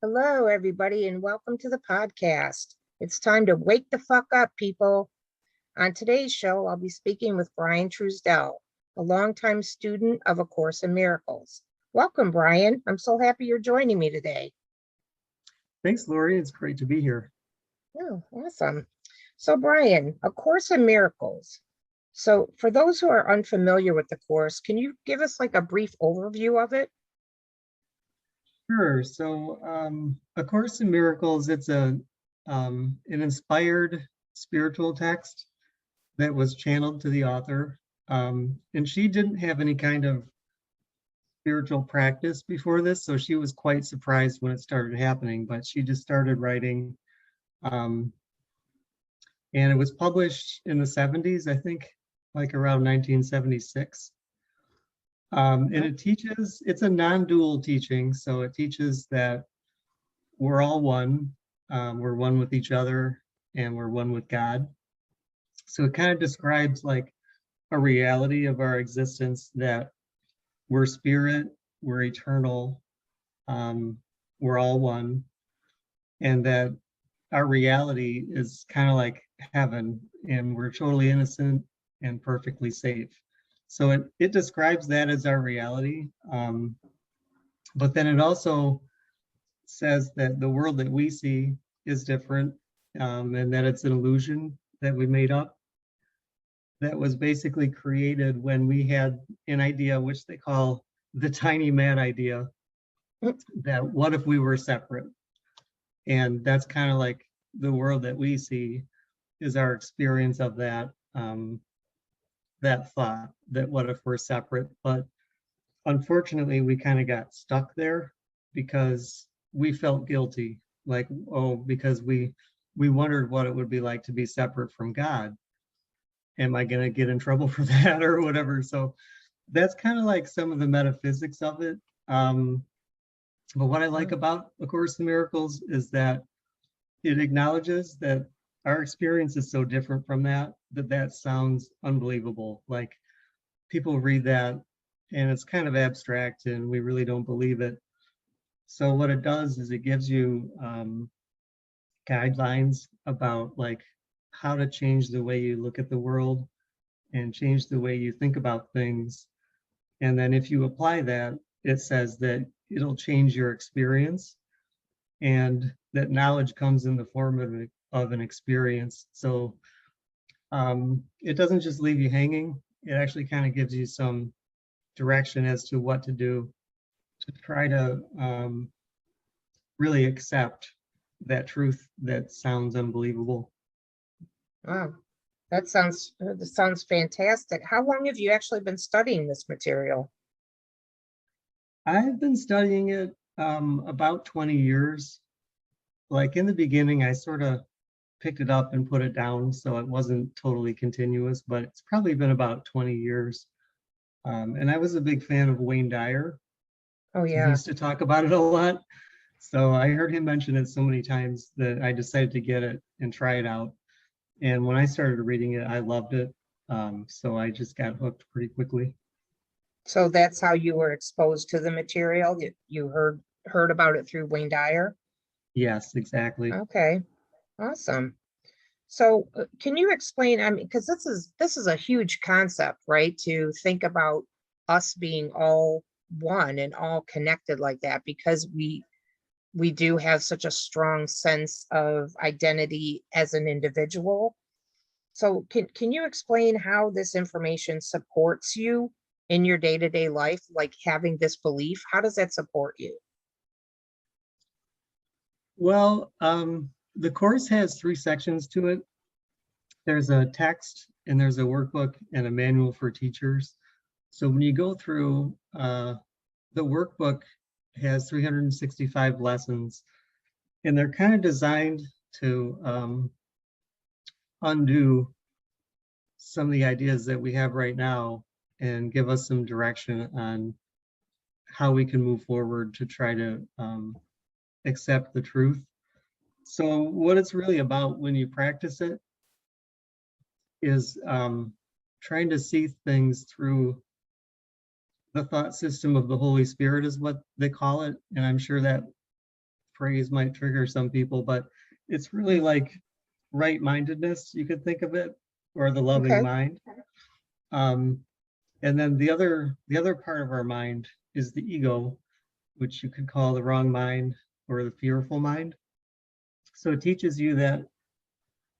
Hello, everybody, and welcome to the podcast. It's time to wake the fuck up, people. On today's show, I'll be speaking with Brian Truesdell, a longtime student of A Course in Miracles. Welcome, Brian. I'm so happy you're joining me today. Thanks, Lori. It's great to be here. Oh, awesome. So, Brian, A Course in Miracles. So, for those who are unfamiliar with the course, can you give us like a brief overview of it? Sure. So, A Course in Miracles, it's an inspired spiritual text that was channeled to the author. And she didn't have any kind of spiritual practice before this, so she was quite surprised when it started happening, but she just started writing. And it was published in the 70s, I think, like around 1976. And it teaches, it's a non-dual teaching, so it teaches that we're all one, we're one with each other, and we're one with God. So it kind of describes like a reality of our existence, that we're spirit, we're eternal, we're all one, and that our reality is kind of like heaven, and we're totally innocent and perfectly safe. So it describes that as our reality. But then it also says that the world that we see is different, and that it's an illusion that we made up, that was basically created when we had an idea, which they call the tiny mad idea, that what if we were separate? And that's kind of like the world that we see is our experience of that, that thought, that what if we're separate? But unfortunately, we kind of got stuck there because we felt guilty, like, oh, because we wondered what it would be like to be separate from God. Am I going to get in trouble for that or whatever? So that's kind of like some of the metaphysics of it. But what I like about A Course in Miracles is that it acknowledges that our experience is so different from that, that sounds unbelievable. Like, people read that and it's kind of abstract and we really don't believe it. So what it does is it gives you guidelines about like how to change the way you look at the world and change the way you think about things. And then if you apply that, it says that it'll change your experience, and that knowledge comes in the form of an experience. So it doesn't just leave you hanging. It actually kind of gives you some direction as to what to do to try to really accept that truth that sounds unbelievable. Wow, that sounds fantastic. How long have you actually been studying this material? I've been studying it about 20 years. Like in the beginning, I sort of picked it up and put it down, so it wasn't totally continuous, but it's probably been about 20 years. And I was a big fan of Wayne Dyer. Oh, He yeah. used to talk about it a lot. So I heard him mention it so many times that I decided to get it and try it out. And when I started reading it, I loved it. So I just got hooked pretty quickly. So that's how you were exposed to the material? You heard about it through Wayne Dyer? Yes, exactly. Okay, awesome. So can you explain, I mean, because this is a huge concept, right? To think about us being all one and all connected like that, because we do have such a strong sense of identity as an individual. So can you explain how this information supports you in your day-to-day life, like having this belief? How does that support you? Well, the course has 3 sections to it. There's a text, and there's a workbook, and a manual for teachers. So when you go through, the workbook has 365 lessons, and they're kind of designed to undo some of the ideas that we have right now and give us some direction on how we can move forward to try to accept the truth. So what it's really about when you practice it is trying to see things through the thought system of the Holy Spirit, is what they call it. And I'm sure that phrase might trigger some people, but it's really like right-mindedness, you could think of it, or the loving Okay. mind. Um, and then the other part of our mind is the ego, which you could call the wrong mind or the fearful mind. So it teaches you that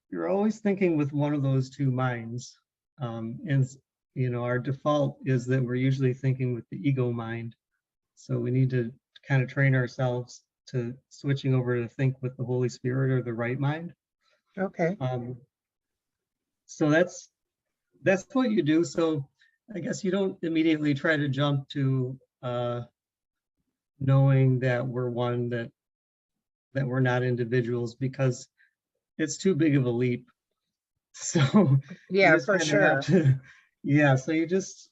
you're always thinking with one of those two minds. And our default is that we're usually thinking with the ego mind. So we need to kind of train ourselves to switching over to think with the Holy Spirit or the right mind. Okay. Um, so that's what you do. So I guess you don't immediately try to jump to knowing that we're one, that we're not individuals, because it's too big of a leap. So you Yeah, just for kind of have sure. to, yeah. So you just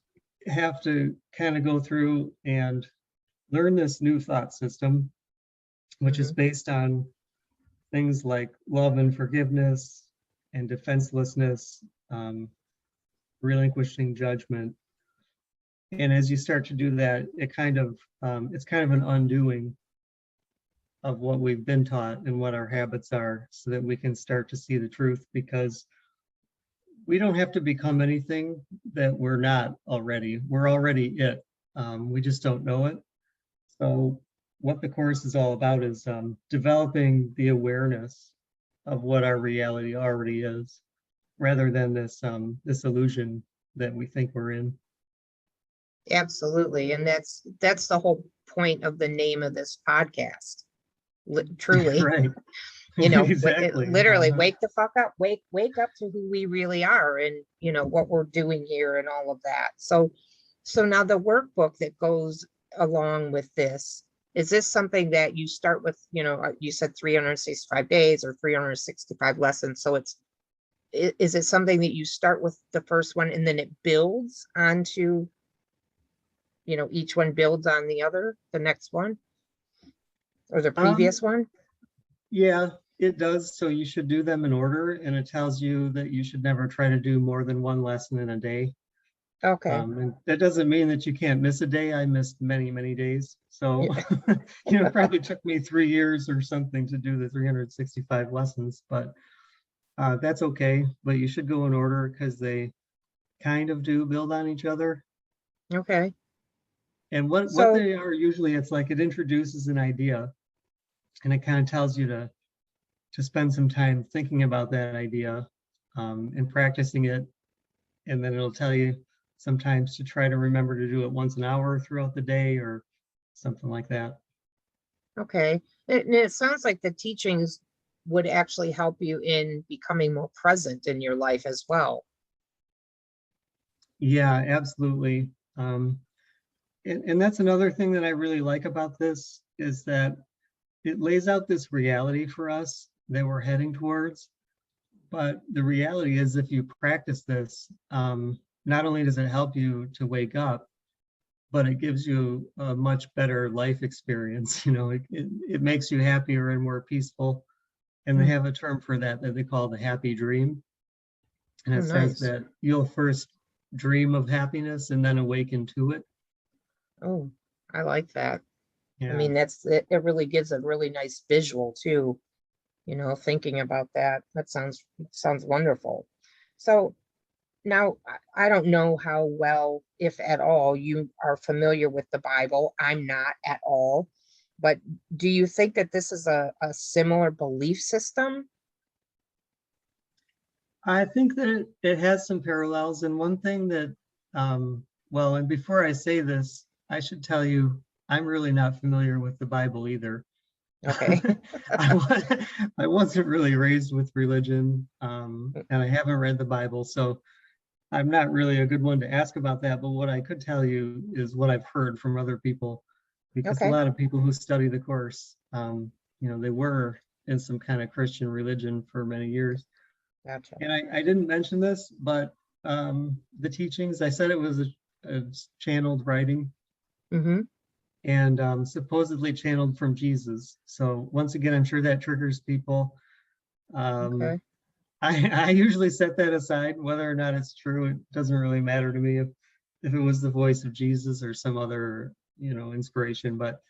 have to kind of go through and learn this new thought system, which is Hmm. based on things like love and forgiveness and defenselessness, relinquishing judgment. And as you start to do that, it's kind of an undoing of what we've been taught and what our habits are, so that we can start to see the truth, because we don't have to become anything that we're not already. We're already it. We just don't know it. So what the course is all about is developing the awareness of what our reality already is, rather than this illusion that we think we're in. Absolutely. And that's the whole point of the name of this podcast. Truly, Right. Exactly. literally wake the fuck up, wake up to who we really are, and what we're doing here and all of that. So now the workbook that goes along with this, is this something that you start with, you said 365 days or 365 lessons. So is it something that you start with the first one and then it builds onto, each one builds on the next one or the Um, previous one? yeah, it does. So you should do them in order, and it tells you that you should never try to do more than one lesson in a day. Okay. And that doesn't mean that you can't miss a day. I missed many, many days. So, Yeah. it probably took me 3 years or something to do the 365 lessons, but that's okay. But you should go in order, because they kind of do build on each other. Okay. And what So, they are usually, it's like it introduces an idea, and it kind of tells you to spend some time thinking about that idea, and practicing it. And then it'll tell you sometimes to try to remember to do it once an hour throughout the day, or something like that. okay. And it sounds like the teachings would actually help you in becoming more present in your life as well. Yeah, absolutely. And that's another thing that I really like about this, is that it lays out this reality for us that we're heading towards. But the reality is, if you practice this, not only does it help you to wake up, but it gives you a much better life experience. It makes you happier and more peaceful. And they Mm. have a term for that they call the happy dream. And Oh, it says nice. that you'll first dream of happiness and then awaken to it. Oh, I like that. I Yeah. mean, it really gives a really nice visual too, thinking about that. That sounds wonderful. So now I don't know how well, if at all, you are familiar with the Bible. I'm not at all. But do you think that this is a similar belief system? I think that it has some parallels. And one thing that, well, and before I say this, I should tell you, I'm really not familiar with the Bible either. Okay. I wasn't really raised with religion, and I haven't read the Bible, so I'm not really a good one to ask about that. But what I could tell you is what I've heard from other people, because a Okay. lot of people who study the course, they were in some kind of Christian religion for many years. Gotcha. And I didn't mention this, but the teachings, I said it was a channeled writing, Mm-hmm. and supposedly channeled from Jesus. So once again, I'm sure that triggers people. Um, Okay. I usually set that aside. Whether or not it's true, it doesn't really matter to me if it was the voice of Jesus or some other, inspiration. But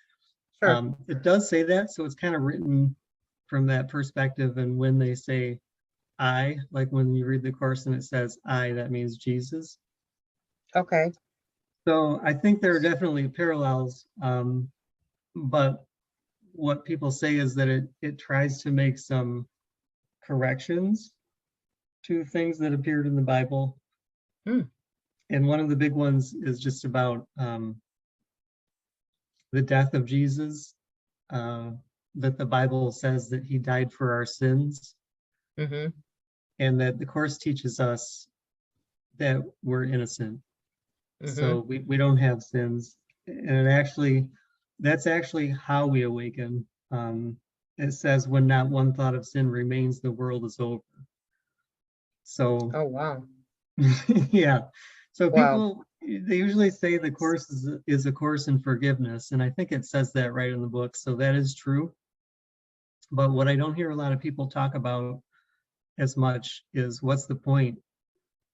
Sure. It does say that, so it's kind of written from that perspective. And when they say I, like when you read the Course and it says I, that means Jesus. Okay. So I think there are definitely parallels, but what people say is that it tries to make some corrections to things that appeared in the Bible. Hmm. And one of the big ones is just about the death of Jesus, uh, that the Bible says that he died for our sins, Mm-hmm. and that the Course teaches us that we're innocent. Mm-hmm. So we don't have sins. And it actually, that's actually how we awaken. It says, when not one thought of sin remains, the world is over. So, Oh, wow. yeah. So Wow. people, they usually say the Course is a course in forgiveness. And I think it says that right in the book. So that is true. But what I don't hear a lot of people talk about as much is what's the point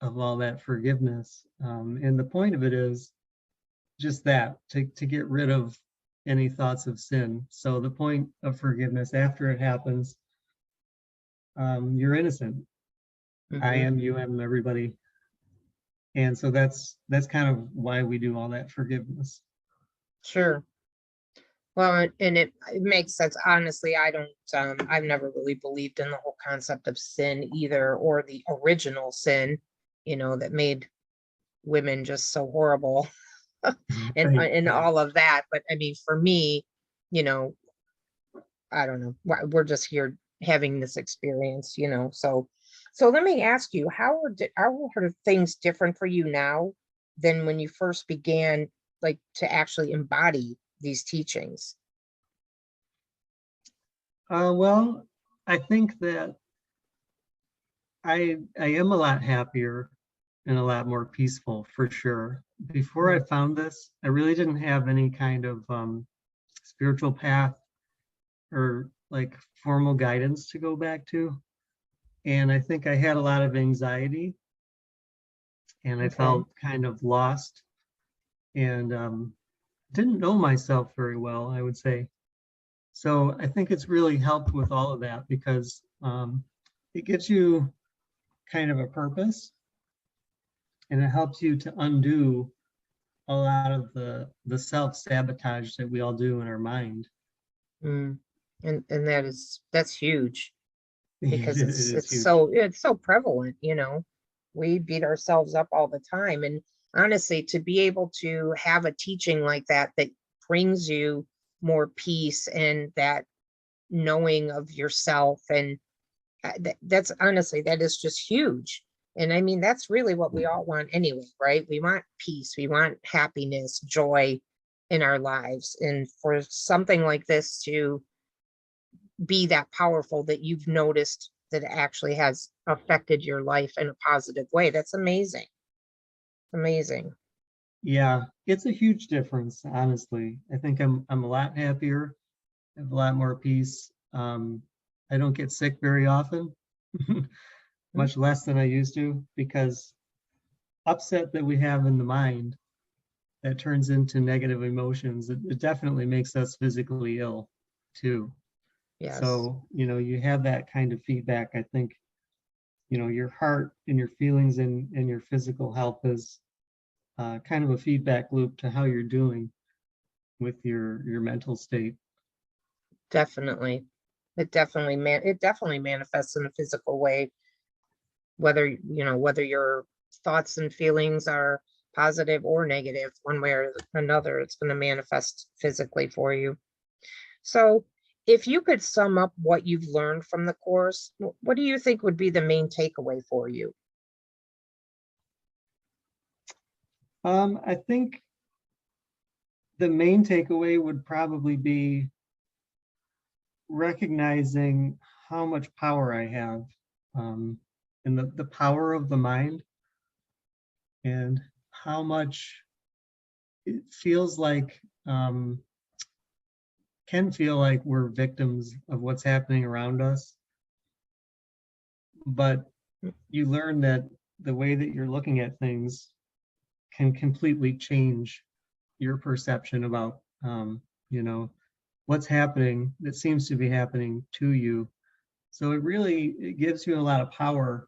of all that forgiveness? And the point of it is just that, to get rid of any thoughts of sin. So the point of forgiveness after it happens, you're innocent. I Mm-hmm. am, you am, everybody. And so that's kind of why we do all that forgiveness. Sure. Well, and it makes sense. Honestly, I don't, I've never really believed in the whole concept of sin either, or the original sin, that made women just so horrible Right, and right. all of that. But I mean, for me, you know, I don't know. We're just here having this experience, so let me ask you, how are things different for you now than when you first began, like, to actually embody these teachings? Well, I think that I am a lot happier and a lot more peaceful for sure. Before I Mm, found this, I really didn't have any kind of spiritual path or like formal guidance to go back to. And I think I had a lot of anxiety and I okay. felt kind of lost and didn't know myself very well, I would say. So I think it's really helped with all of that because it gives you kind of a purpose and it helps you to undo a lot of the self-sabotage that we all do in our mind. Mm. And that's huge, It because is, it's it is it's huge. so it's so prevalent, we beat ourselves up all the time. And honestly, to be able to have a teaching like that brings you more peace and that knowing of yourself, and that's honestly, that is just huge. And I mean, that's really what we all want anyway, right? We want peace, we want happiness, joy in our lives, and for something like this to be that powerful, that you've noticed that it actually has affected your life in a positive way, that's amazing. Amazing. Yeah, it's a huge difference, honestly. I think I'm a lot happier, have a lot more peace. I don't get sick very often, Mm. much less than I used to, because upset that we have in the mind that turns into negative emotions, it definitely makes us physically ill too. Yes, So, you have that kind of feedback. I think, your heart and your feelings and your physical health is kind of a feedback loop to how you're doing with your mental state. definitely. It definitely manifests in a physical way, whether your thoughts and feelings are positive or negative, one way or another, it's going to manifest physically for you. So, if you could sum up what you've learned from the course, what do you think would be the main takeaway for you? I think the main takeaway would probably be recognizing how much power I have, um, and the power of the mind, and how much it feels like, can feel like we're victims of what's happening around us. But you learn that the way that you're looking at things can completely change your perception about, you know, what's happening that seems to be happening to you. So it gives you a lot of power,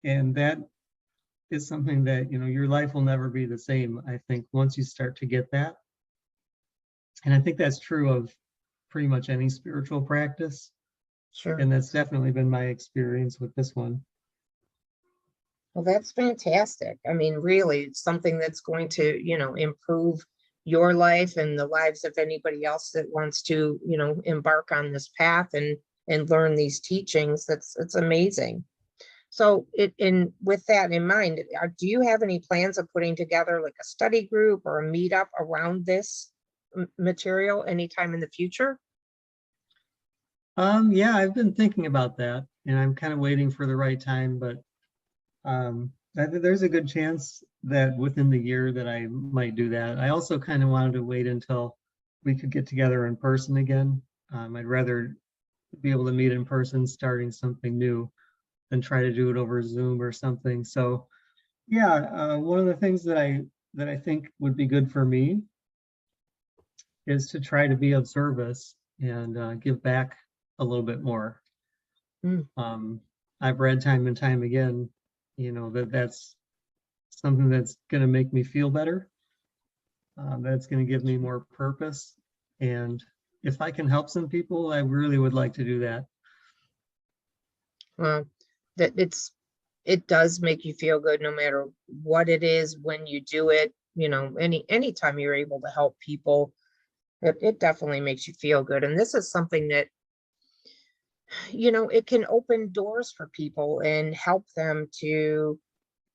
and that is something that, your life will never be the same, I think, once you start to get that. And I think that's true of pretty much any spiritual practice. Sure. And that's definitely been my experience with this one. Well, that's fantastic. I mean, really, it's something that's going to, improve your life and the lives of anybody else that wants to, embark on this path and learn these teachings. It's amazing. So with that in mind, do you have any plans of putting together like a study group or a meetup around this material anytime in the future? Yeah, I've been thinking about that, and I'm kind of waiting for the right time, but there's a good chance that within the year that I might do that. I also kind of wanted to wait until we could get together in person again. I'd rather be able to meet in person starting something new than try to do it over Zoom or something. So yeah, one of the things that I think would be good for me is to try to be of service and give back a little bit more. Mm. Um, I've read time and time again, that's something that's going to make me feel better. That's going to give me more purpose. And if I can help some people, I really would like to do that. Uh, that it does make you feel good no matter what it is when you do it. Anytime you're able to help people, it definitely makes you feel good. And this is something that, it can open doors for people and help them to,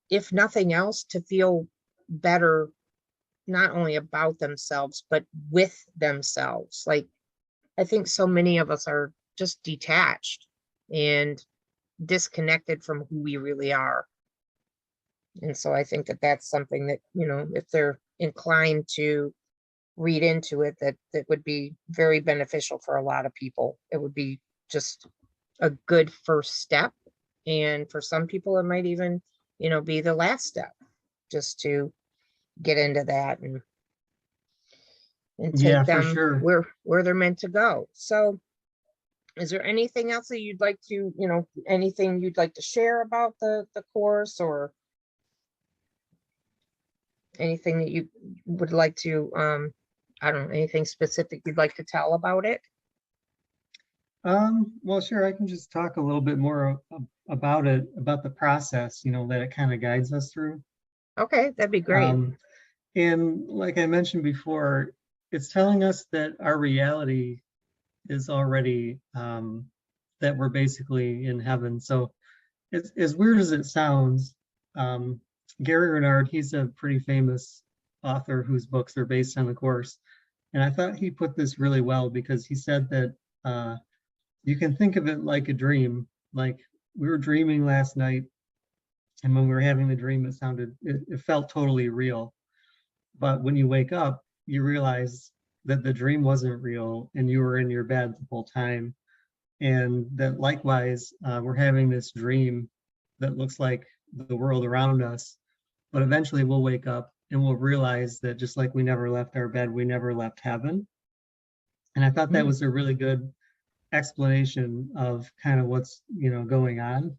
if nothing else, to feel better, not only about themselves, but with themselves. Like, I think so many of us are just detached and disconnected from who we really are. And so I think that that's something that, if they're inclined to read into it, that would be very beneficial for a lot of people. It would be just a good first step. And for some people, it might even, be the last step, just to get into that and take Yeah, for them sure. where they're meant to go. So is there anything else that you'd like to, anything you'd like to share about the course, or anything that you would like to, I don't know, anything specific you'd like to tell about it? Well, sure, I can just talk a little bit more about it, about the process, that it kind of guides us through. Okay, that'd be great. Um, and like I mentioned before, it's telling us that our reality is already that we're basically in heaven. So as weird as it sounds, um, Gary Renard, he's a pretty famous author whose books are based on the course. And I thought he put this really well because he said that you can think of it like a dream. Like we were dreaming last night, and when we were having the dream, it felt totally real. But when you wake up, you realize that the dream wasn't real and you were in your bed the whole time. And that likewise, we're having this dream that looks like the world around us, but eventually we'll wake up and we'll realize that just like we never left our bed, we never left heaven. And I thought that Mm, was a really good explanation of kind of what's going on.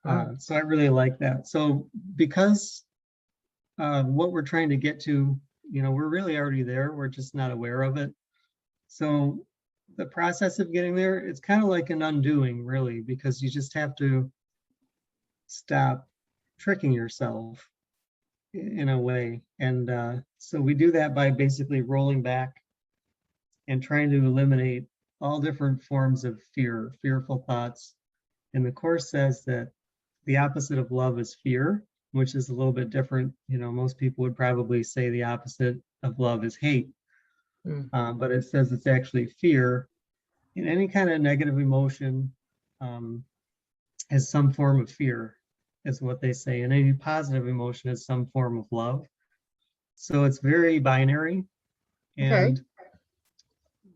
wow. So I really like that. So because what we're trying to get to, we're really already there. We're just not aware of it. So the process of getting there, it's kind of like an undoing, really, because you just have to stop tricking yourself in a way. And so we do that by basically rolling back and trying to eliminate all different forms of fear, fearful thoughts. And the course says that the opposite of love is fear, which is a little bit different. Most people would probably say the opposite of love is hate, Mm, but it says it's actually fear. And any kind of negative emotion um, is some form of fear, is what they say. And any positive emotion is some form of love. So it's very binary. okay. And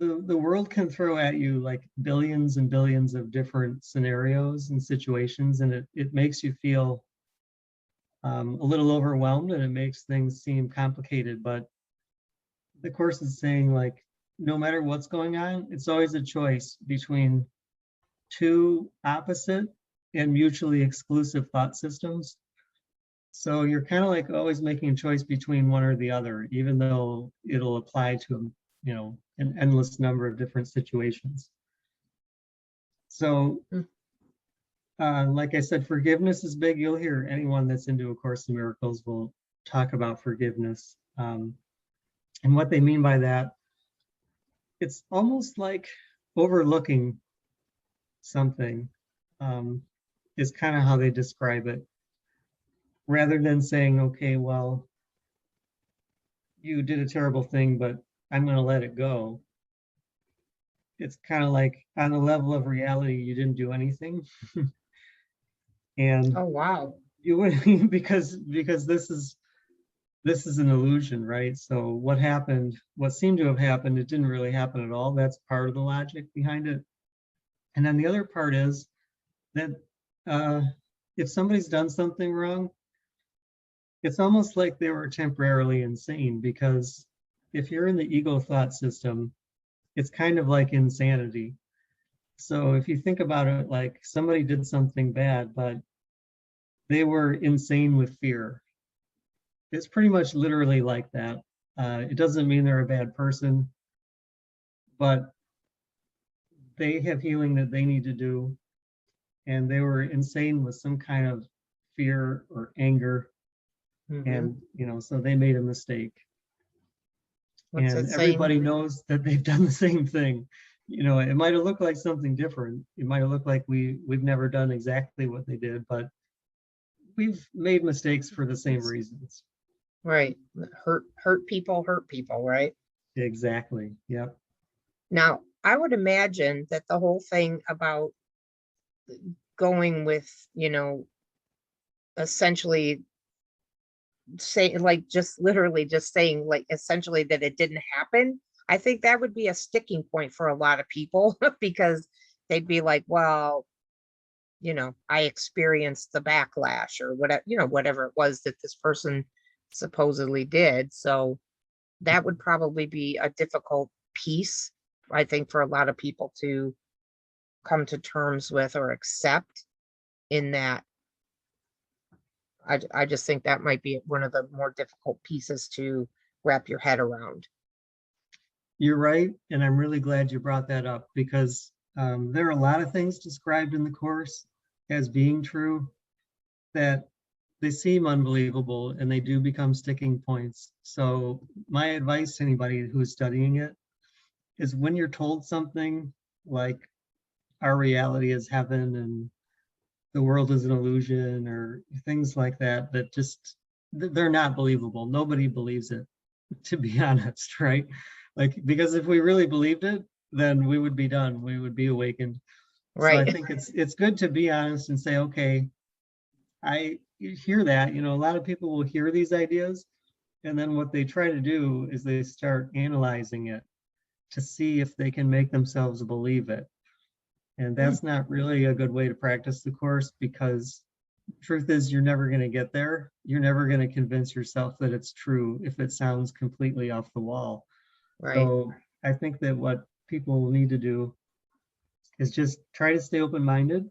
the world can throw at you like billions and billions of different scenarios and situations, and it makes you feel a little overwhelmed, and it makes things seem complicated. But the course is saying, like, no matter what's going on, it's always a choice between two opposite and mutually exclusive thought systems. So you're kind of like always making a choice between one or the other, even though it'll apply to, an endless number of different situations. So, like I said, forgiveness is big. You'll hear anyone that's into A Course in Miracles will talk about forgiveness. And what they mean by that, it's almost like overlooking something, is kind of how they describe it. Rather than saying, okay, well, you did a terrible thing, but I'm going to let it go. It's kind of like on the level of reality, you didn't do anything. And Oh, wow. you would, because this is an illusion, right? So what seemed to have happened, it didn't really happen at all. That's part of the logic behind it. And then the other part is that if somebody's done something wrong, it's almost like they were temporarily insane, because if you're in the ego thought system, it's kind of like insanity. So if you think about it, like somebody did something bad, but they were insane with fear. It's pretty much literally like that. It doesn't mean they're a bad person, but they have healing that they need to do. And they were insane with some kind of fear or anger. And, so they made a mistake. What's And it everybody saying? knows that they've done the same thing. It might have looked like something different. It might have looked like we've never done exactly what they did, but we've made mistakes for the same reasons. Right. Hurt people, right? Exactly. Yep. Now, I would imagine that the whole thing about going with, essentially say, like, just literally just saying, like, essentially that it didn't happen. I think that would be a sticking point for a lot of people because they'd be like, well, I experienced the backlash or whatever, whatever it was that this person supposedly did. So that would probably be a difficult piece, I think, for a lot of people to come to terms with or accept. In that, I just think that might be one of the more difficult pieces to wrap your head around. You're right. And I'm really glad you brought that up, because there are a lot of things described in the Course as being true that they seem unbelievable, and they do become sticking points. So my advice to anybody who's studying it is, when you're told something like our reality is heaven and the world is an illusion, or things like that, that just, they're not believable. Nobody believes it, to be honest, right? Like, because if we really believed it, then we would be done. We would be awakened. So I Right. think it's good to be honest and say, okay, I hear that. A lot of people will hear these ideas, and then what they try to do is they start analyzing it to see if they can make themselves believe it. And that's not really a good way to practice the Course, because truth is, you're never going to get there. You're never going to convince yourself that it's true if it sounds completely off the wall. Right. So I think that what people need to do is just try to stay open-minded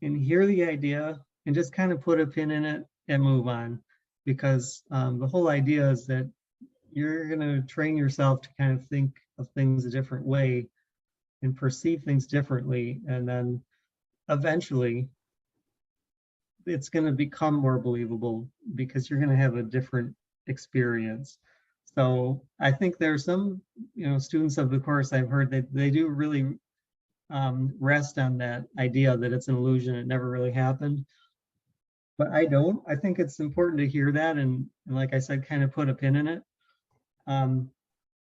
and hear the idea and just kind of put a pin in it and move on. Because the whole idea is that you're going to train yourself to kind of think of things a different way and perceive things differently. And then eventually it's going to become more believable, because you're going to have a different experience. So I think there's some, students of the Course, I've heard that they do really rest on that idea that it's an illusion, it never really happened. But I don't. I think it's important to hear that, and like I said, kind of put a pin in it.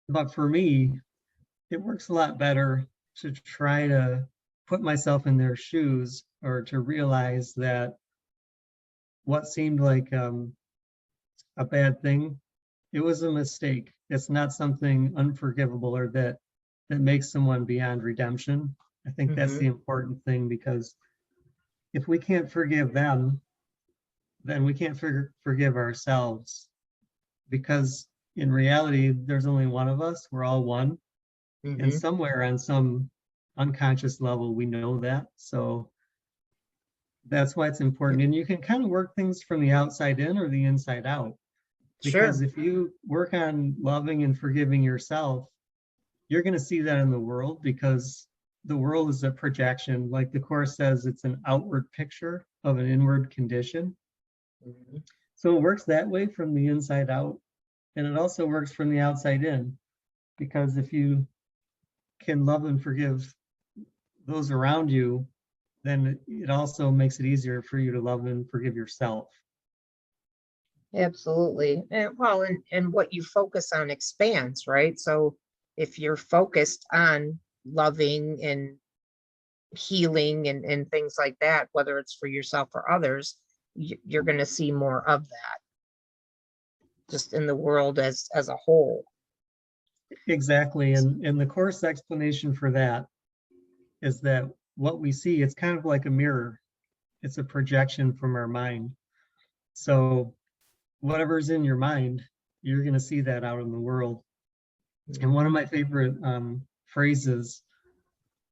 But for me, it works a lot better to try to put myself in their shoes, or to realize that what seemed like a bad thing, it was a mistake. It's not something unforgivable, or that makes someone beyond redemption. I think that's the important thing, because if we can't forgive them, then we can't forgive ourselves, because in reality, there's only one of us. We're all one. And Hmm. somewhere on some unconscious level, we know that. So that's why it's important. And you can kind of work things from the outside in or the inside out. Because Sure. if you work on loving and forgiving yourself, you're going to see that in the world, because the world is a projection. Like the Course says, it's an outward picture of an inward condition. Mhm. So it works that way from the inside out. And it also works from the outside in, because if you can love and forgive those around you, then it also makes it easier for you to love and forgive yourself. Absolutely. And well, and what you focus on expands, right? So if you're focused on loving and healing and things like that, whether it's for yourself or others, you're going to see more of that just in the world as a whole. Exactly. And the Course explanation for that is that what we see, it's kind of like a mirror. It's a projection from our mind. So whatever's in your mind, you're going to see that out in the world. And one of my favorite phrases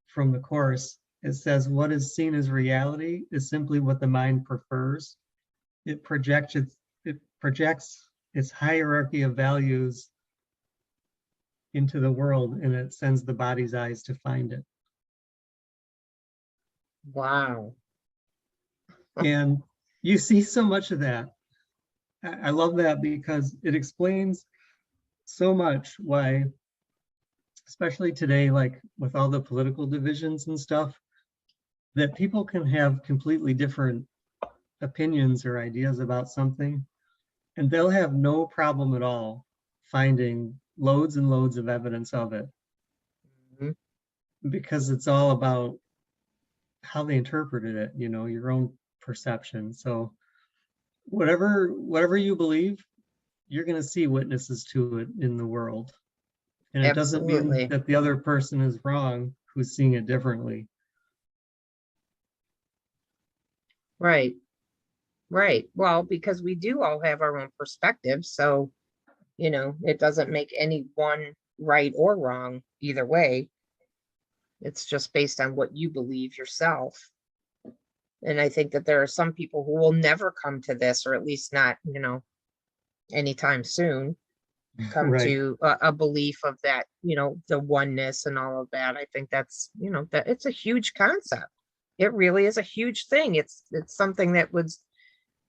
from the Course, it says, "What is seen as reality is simply what the mind prefers. It projects its hierarchy of values into the world, and it sends the body's eyes to find it." Wow. And you see so much of that. I love that because it explains so much why, especially today, like with all the political divisions and stuff, that people can have completely different opinions or ideas about something, and they'll have no problem at all finding loads and loads of evidence of it, Mhm. because it's all about how they interpreted it, your own perception. So whatever you believe, you're going to see witnesses to it in the world. And it doesn't mean Absolutely. that the other person is wrong who's seeing it differently. Right. Right. Well, because we do all have our own perspectives, so it doesn't make any one right or wrong either way. It's just based on what you believe yourself. And I think that there are some people who will never come to this, or at least not, anytime soon, come Right. to a belief of that, the oneness and all of that. I think that's, that it's a huge concept. It really is a huge thing. It's something that was,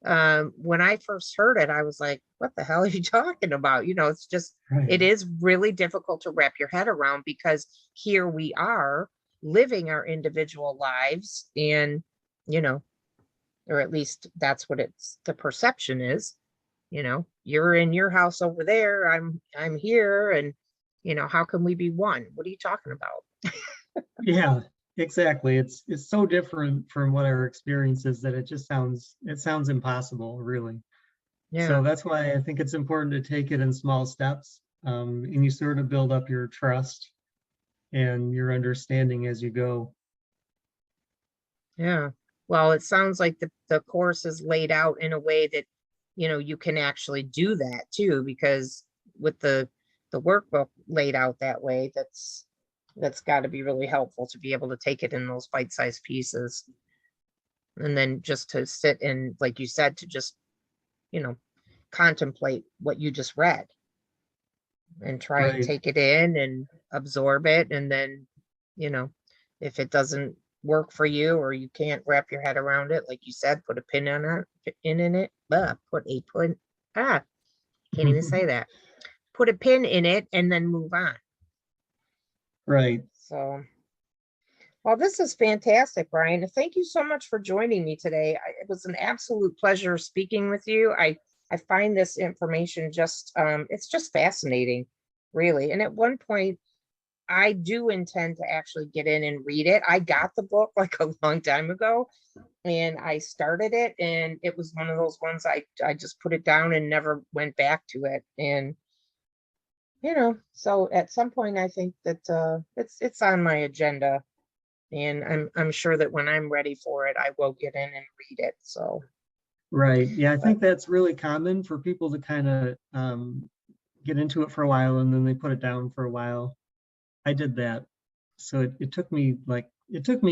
when I first heard it, I was like, what the hell are you talking about? It's just, Right. it is really difficult to wrap your head around, because here we are living our individual lives, and, you know, or at least that's what the perception is. You're in your house over there, I'm here, and how can we be one? What are you talking about? Yeah, exactly. It's so different from what our experience is that it sounds impossible, really. Yeah. So that's why I think it's important to take it in small steps, and you sort of build up your trust and your understanding as you go. Yeah. Well, it sounds like the course is laid out in a way that, you can actually do that too, because with the workbook laid out that way, that's got to be really helpful to be able to take it in those bite-sized pieces. And then just to sit and, like you said, to just, you know, contemplate what you just read and try and Right. take it in and absorb it. And then, you know, if it doesn't work for you, or you can't wrap your head around it, like you said, put a pin on it, in it, ah, can't even say that. Put a pin in it and then move on. Right. So, well, this is fantastic, Brian. Thank you so much for joining me today. It was an absolute pleasure speaking with you. I find this information just it's just fascinating, really. And at one point, I do intend to actually get in and read it. I got the book like a long time ago, and I started it, and it was one of those ones I just put it down and never went back to it. And so at some point I think that it's on my agenda, and I'm sure that when I'm ready for it, I will get in and read it. So, Right. Yeah, I but think that's really common for people to kind of get into it for a while and then they put it down for a while. I did that. So it took me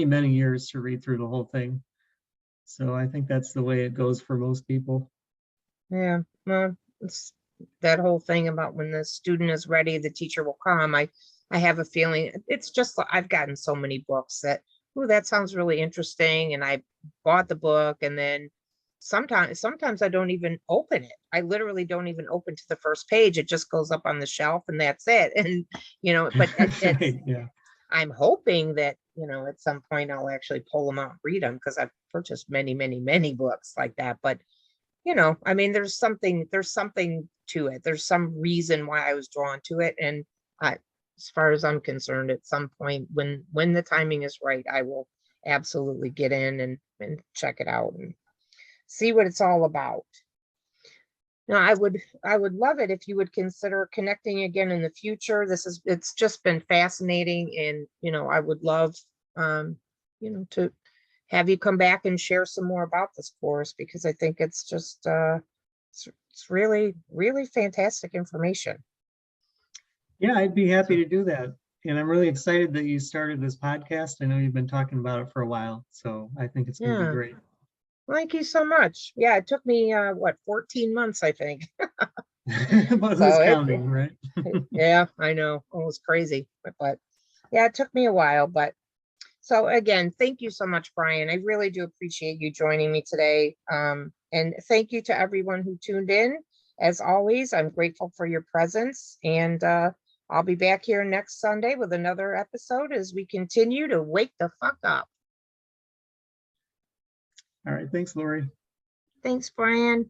many years to read through the whole thing. So I think that's the way it goes for most people. Yeah, well, it's that whole thing about when the student is ready, the teacher will come. I have a feeling it's just I've gotten so many books that, oh, that sounds really interesting, and I bought the book, and then sometimes I don't even open it. I literally don't even open to the first page. It just goes up on the shelf, and that's it. And but it's Yeah. I'm hoping that, at some point I'll actually pull them out and read them, because I've purchased many, many, many books like that. But I mean, there's something to it. There's some reason why I was drawn to it. And I, as far as I'm concerned, at some point when the timing is right, I will absolutely get in and check it out and see what it's all about. Now, I would love it if you would consider connecting again in the future. It's just been fascinating, and I would love to have you come back and share some more about this course, because I think it's just it's really, really fantastic information. Yeah, I'd be happy So, to do that. And I'm really excited that you started this podcast. I know you've been talking about it for a while, so I think it's going to be yeah, great. thank you so much. Yeah, it took me 14 months, I think. But who's So counting, right? yeah, I know, it was crazy, but yeah, it took me a while. But so again, thank you so much, Brian. I really do appreciate you joining me today. And thank you to everyone who tuned in. As always, I'm grateful for your presence, and I'll be back here next Sunday with another episode as we continue to wake the fuck up. All right. Thanks, Lori. Thanks, Brian.